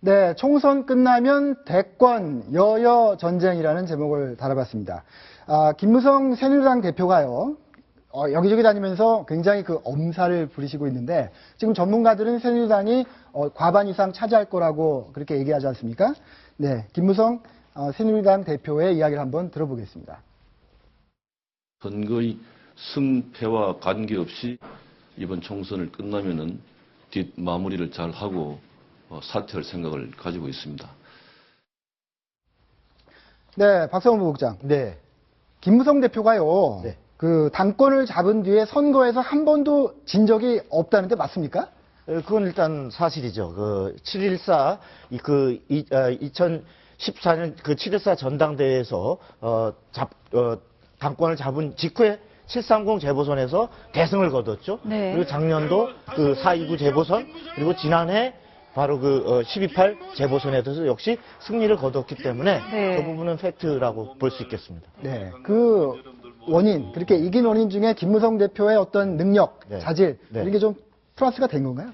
네, 총선 끝나면 대권 여여 전쟁이라는 제목을 달아봤습니다. 김무성 새누리당 대표가요, 여기저기 다니면서 굉장히 그 엄살을 부리시고 있는데, 지금 전문가들은 새누리당이 과반 이상 차지할 거라고 그렇게 얘기하지 않습니까? 네, 김무성 새누리당 대표의 이야기를 한번 들어보겠습니다. 선거의 승패와 관계없이 이번 총선을 끝나면은 뒷마무리를 잘 하고 사퇴할 생각을 가지고 있습니다. 네, 박성훈 부국장. 네. 김무성 대표가요, 네. 그 당권을 잡은 뒤에 선거에서 한 번도 진 적이 없다는데 맞습니까? 그건 일단 사실이죠. 그 7.14, 2014년 그 7.14 전당대회에서, 당권을 잡은 직후에 730 재보선에서 대승을 거뒀죠. 네. 그리고 작년도 그 4.29 재보선, 그리고 지난해 바로 그 12.8 재보선에서 역시 승리를 거뒀기 때문에 네. 그 부분은 팩트라고 볼 수 있겠습니다. 네, 그 원인, 그렇게 이긴 원인 중에 김무성 대표의 어떤 능력, 네. 자질, 네. 이런 게 좀 플러스가 된 건가요?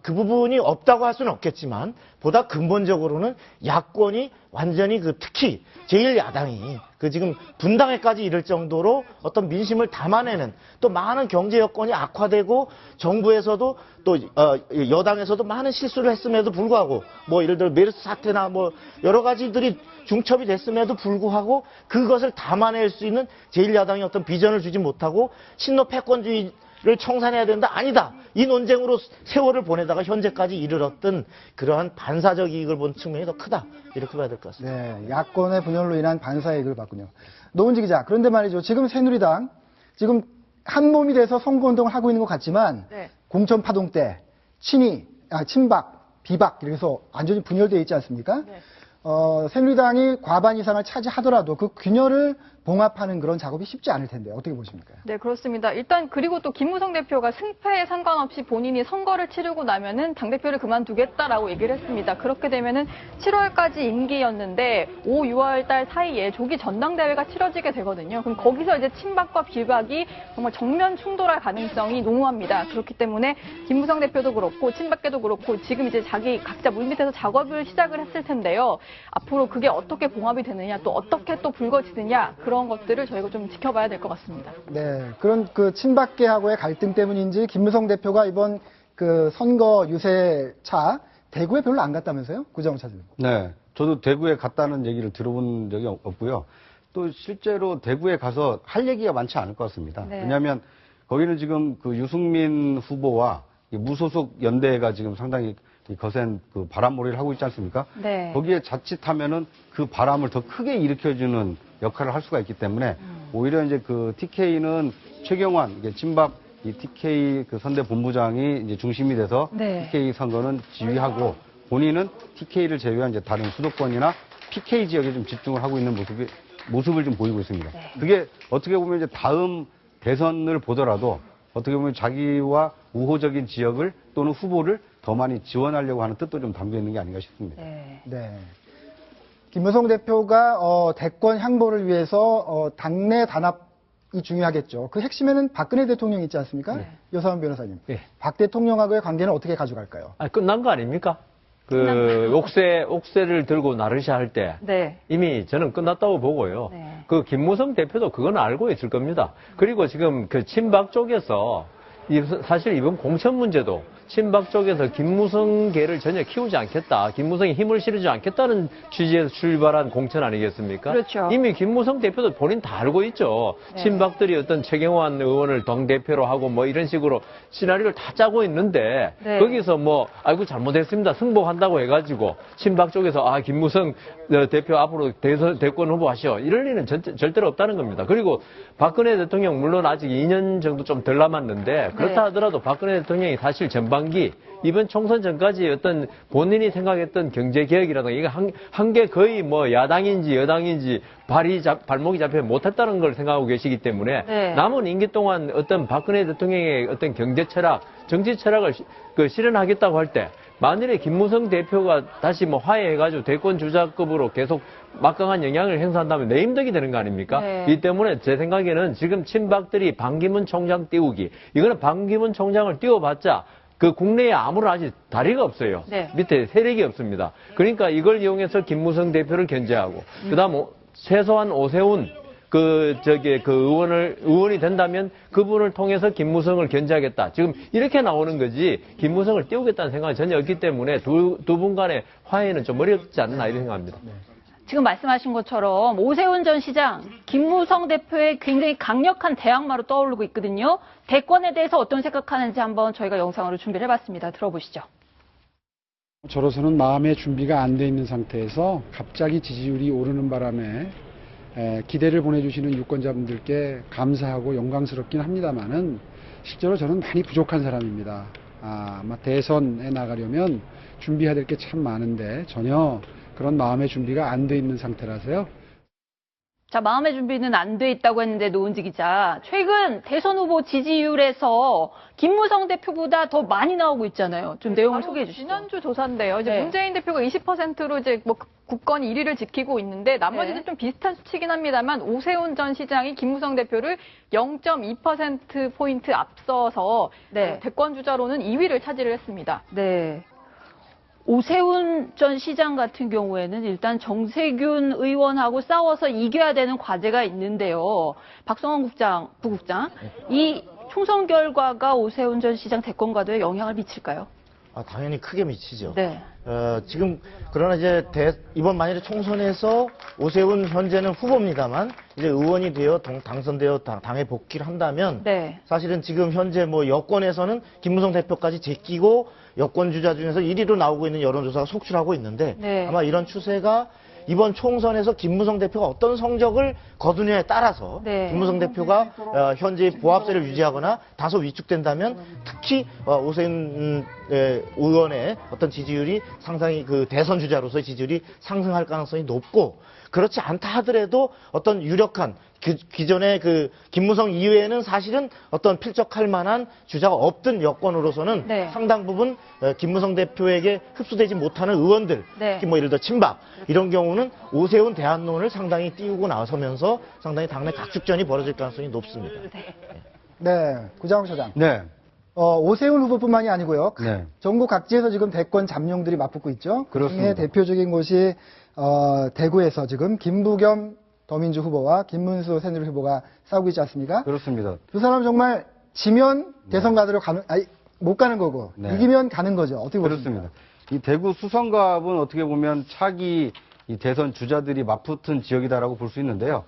그 부분이 없다고 할 수는 없겠지만, 보다 근본적으로는 야권이 완전히 특히 제1야당이 지금 분당에까지 이를 정도로 어떤 민심을 담아내는, 또 많은 경제 여건이 악화되고 정부에서도 또 여당에서도 많은 실수를 했음에도 불구하고, 뭐 예를 들어 메르스 사태나 뭐 여러 가지들이 중첩이 됐음에도 불구하고 그것을 담아낼 수 있는 제1야당이 어떤 비전을 주지 못하고 친노 패권주의 를 청산해야 된다? 아니다. 이 논쟁으로 세월을 보내다가 현재까지 이르렀던 그러한 반사적 이익을 본 측면이 더 크다. 이렇게 봐야 될 것 같습니다. 네, 야권의 분열로 인한 반사이익을 봤군요. 노은지 기자, 그런데 말이죠. 지금 새누리당, 지금 한 몸이 돼서 선거운동을 하고 있는 것 같지만, 네. 공천 파동 때, 친박, 비박, 이래서 완전히 분열되어 있지 않습니까? 네. 새누리당이 과반 이상을 차지하더라도 그 균열을 봉합하는 그런 작업이 쉽지 않을 텐데 어떻게 보십니까? 네, 그렇습니다. 일단 그리고 또 김무성 대표가 승패에 상관없이 본인이 선거를 치르고 나면은 당대표를 그만두겠다라고 얘기를 했습니다. 그렇게 되면은 7월까지 임기였는데 5, 6월 달 사이에 조기 전당대회가 치러지게 되거든요. 그럼 거기서 이제 친박과 비박이 정말 정면 충돌할 가능성이 농후합니다. 그렇기 때문에 김무성 대표도 그렇고 친박계도 그렇고 지금 이제 자기 각자 물밑에서 작업을 시작을 했을 텐데요. 앞으로 그게 어떻게 봉합이 되느냐, 또 어떻게 또 불거지느냐, 그런 것들을 저희가 좀 지켜봐야 될 것 같습니다. 네, 그런 그 친박계하고의 갈등 때문인지 김무성 대표가 이번 그 선거 유세차 대구에 별로 안 갔다면서요? 구정훈 차장님. 네, 저도 대구에 갔다는 얘기를 들어본 적이 없고요. 또 실제로 대구에 가서 할 얘기가 많지 않을 것 같습니다. 네. 왜냐하면 거기는 지금 그 유승민 후보와 무소속 연대가 지금 상당히 거센 그 바람몰이를 하고 있지 않습니까? 네. 거기에 자칫하면은 그 바람을 더 크게 일으켜주는 역할을 할 수가 있기 때문에 오히려 이제 그 TK는 최경환 이게 친박 이 TK 그 선대 본부장이 이제 중심이 돼서 네. TK 선거는 지휘하고 본인은 TK를 제외한 이제 다른 수도권이나 PK 지역에 좀 집중을 하고 있는 모습을 좀 보이고 있습니다. 네. 그게 어떻게 보면 이제 다음 대선을 보더라도 어떻게 보면 자기와 우호적인 지역을 또는 후보를 더 많이 지원하려고 하는 뜻도 좀 담겨 있는 게 아닌가 싶습니다. 네. 네. 김무성 대표가 대권 향보를 위해서 당내 단합이 중요하겠죠. 그 핵심에는 박근혜 대통령이 있지 않습니까? 네. 여사원 변호사님. 네. 박 대통령하고의 관계는 어떻게 가져갈까요? 끝난 거 아닙니까? 옥새를 들고 나르샤 할 때 네. 이미 저는 끝났다고 보고요. 네. 그 김무성 대표도 그건 알고 있을 겁니다. 그리고 지금 그 친박 쪽에서 사실 이번 공천 문제도 친박 쪽에서 김무성계를 전혀 키우지 않겠다. 김무성이 힘을 실어주지 않겠다는 취지에서 출발한 공천 아니겠습니까? 그렇죠. 이미 김무성 대표도 본인 다 알고 있죠. 네. 친박들이 어떤 최경환 의원을 당대표로 하고 뭐 이런 식으로 시나리오를 다 짜고 있는데 네. 거기서 뭐 아이고 잘못했습니다. 승복한다고 해가지고 친박 쪽에서 김무성 대표 앞으로 대권 후보 하시오. 이럴 리는 절대로 없다는 겁니다. 그리고 박근혜 대통령 물론 아직 2년 정도 좀 덜 남았는데 그렇다 하더라도 박근혜 대통령이 사실 전반기 이번 총선 전까지 어떤 본인이 생각했던 경제개혁이라든가 이게 한 게 거의 뭐 야당인지 여당인지 발목이 잡혀 못했다는 걸 생각하고 계시기 때문에 네. 남은 임기 동안 어떤 박근혜 대통령의 어떤 경제 철학, 정치 철학을 실현하겠다고 할 때 만일에 김무성 대표가 다시 뭐 화해해가지고 대권 주자급으로 계속 막강한 영향을 행사한다면 내임덕이 되는 거 아닙니까? 네. 이 때문에 제 생각에는 지금 친박들이 반기문 총장 띄우기, 이거는 반기문 총장을 띄워봤자 그 국내에 아무런 아직 다리가 없어요. 네. 밑에 세력이 없습니다. 그러니까 이걸 이용해서 김무성 대표를 견제하고, 그다음 최소한 오세훈 의원이 된다면 그분을 통해서 김무성을 견제하겠다. 지금 이렇게 나오는 거지, 김무성을 띄우겠다는 생각이 전혀 없기 때문에 두 분 간의 화해는 좀 어렵지 않나 이런 생각합니다. 지금 말씀하신 것처럼 오세훈 전 시장, 김무성 대표의 굉장히 강력한 대항마로 떠오르고 있거든요. 대권에 대해서 어떤 생각하는지 한번 저희가 영상으로 준비를 해봤습니다. 들어보시죠. 저로서는 마음의 준비가 안 돼 있는 상태에서 갑자기 지지율이 오르는 바람에 기대를 보내주시는 유권자분들께 감사하고 영광스럽긴 합니다만은 실제로 저는 많이 부족한 사람입니다. 아마 대선에 나가려면 준비해야 될 게 참 많은데 전혀 그런 마음의 준비가 안 돼 있는 상태라서요. 자, 마음의 준비는 안 돼 있다고 했는데 노은지 기자, 최근 대선 후보 지지율에서 김무성 대표보다 더 많이 나오고 있잖아요. 좀 내용을 소개해 주시죠. 지난주 조사인데요. 이제 네. 문재인 대표가 20%로 이제 뭐 국권 1위를 지키고 있는데 나머지는 네. 좀 비슷한 수치긴 합니다만 오세훈 전 시장이 김무성 대표를 0.2% 포인트 앞서서 네. 대권 주자로는 2위를 차지를 했습니다. 네. 오세훈 전 시장 같은 경우에는 일단 정세균 의원하고 싸워서 이겨야 되는 과제가 있는데요. 박성원 부국장, 이 총선 결과가 오세훈 전 시장 대권과도 영향을 미칠까요? 당연히 크게 미치죠. 네. 지금 그러나 이제 이번 만일에 총선에서 오세훈 현재는 후보입니다만 이제 의원이 되어 당선되어 당에 복귀를 한다면 네. 사실은 지금 현재 뭐 여권에서는 김무성 대표까지 제끼고 여권 주자 중에서 1위로 나오고 있는 여론조사가 속출하고 있는데 네. 아마 이런 추세가 이번 총선에서 김무성 대표가 어떤 성적을 거두냐에 따라서 네. 김무성 대표가 현재 보합세를 유지하거나 다소 위축된다면 특히 오세훈 의원의 어떤 지지율이 상당히 그 대선 주자로서의 지지율이 상승할 가능성이 높고 그렇지 않다 하더라도 어떤 유력한 기존의 그 김무성 이외에는 사실은 어떤 필적할 만한 주자가 없던 여권으로서는 네. 상당 부분 김무성 대표에게 흡수되지 못하는 의원들, 네. 특히 뭐 예를 들어 친박 이런 경우는 오세훈 대안론을 상당히 띄우고 나서면서 상당히 당내 각축전이 벌어질 가능성이 높습니다. 네, 구장욱 차장. 네. 오세훈 후보뿐만이 아니고요. 네. 전국 각지에서 지금 대권 잠룡들이 맞붙고 있죠. 그렇습니다. 그중에 대표적인 곳이 대구에서 지금 김부겸 더민주 후보와 김문수 새누리 후보가 싸우고 있지 않습니까? 그렇습니다. 두 사람 정말 지면 대선 가도록 못 가는 거고 네. 이기면 가는 거죠. 어떻게 보십니까? 그렇습니다. 이 대구 수성갑은 어떻게 보면 차기 이 대선 주자들이 맞붙은 지역이다라고 볼 수 있는데요.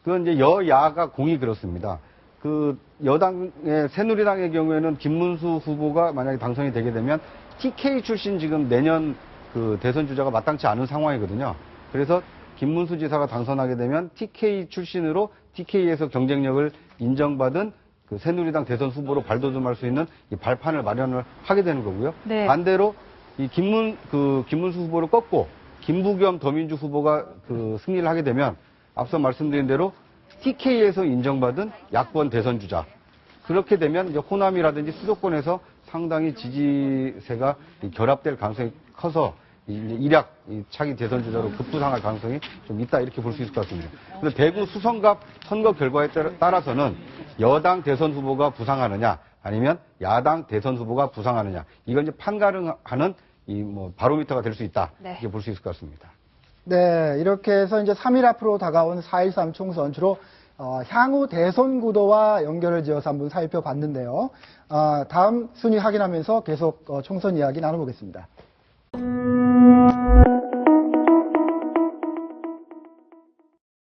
그건 이제 여야가 공이 그렇습니다. 그 여당의 새누리당의 경우에는 김문수 후보가 만약에 당선이 되게 되면 TK 출신 지금 내년 그 대선 주자가 마땅치 않은 상황이거든요. 그래서 김문수 지사가 당선하게 되면 TK 출신으로 TK에서 경쟁력을 인정받은 그 새누리당 대선 후보로 발돋움할 수 있는 이 발판을 마련을 하게 되는 거고요. 네. 반대로 이 김문수 후보를 꺾고 김부겸 더민주 후보가 그 승리를 하게 되면 앞서 말씀드린 대로 TK에서 인정받은 야권 대선 주자. 그렇게 되면 이제 호남이라든지 수도권에서 상당히 지지세가 결합될 가능성이 커서 일약 차기 대선 주자로 급부상할 가능성이 좀 있다 이렇게 볼 수 있을 것 같습니다. 그런데 대구 수성갑 선거 결과에 따라서는 여당 대선 후보가 부상하느냐 아니면 야당 대선 후보가 부상하느냐 이건 이제 판가름하는 이 뭐 바로미터가 될 수 있다 네. 이렇게 볼 수 있을 것 같습니다. 네, 이렇게 해서 이제 3일 앞으로 다가온 4.13 총선 주로 향후 대선 구도와 연결을 지어서 한번 살펴봤는데요. 다음 순위 확인하면서 계속 총선 이야기 나눠보겠습니다.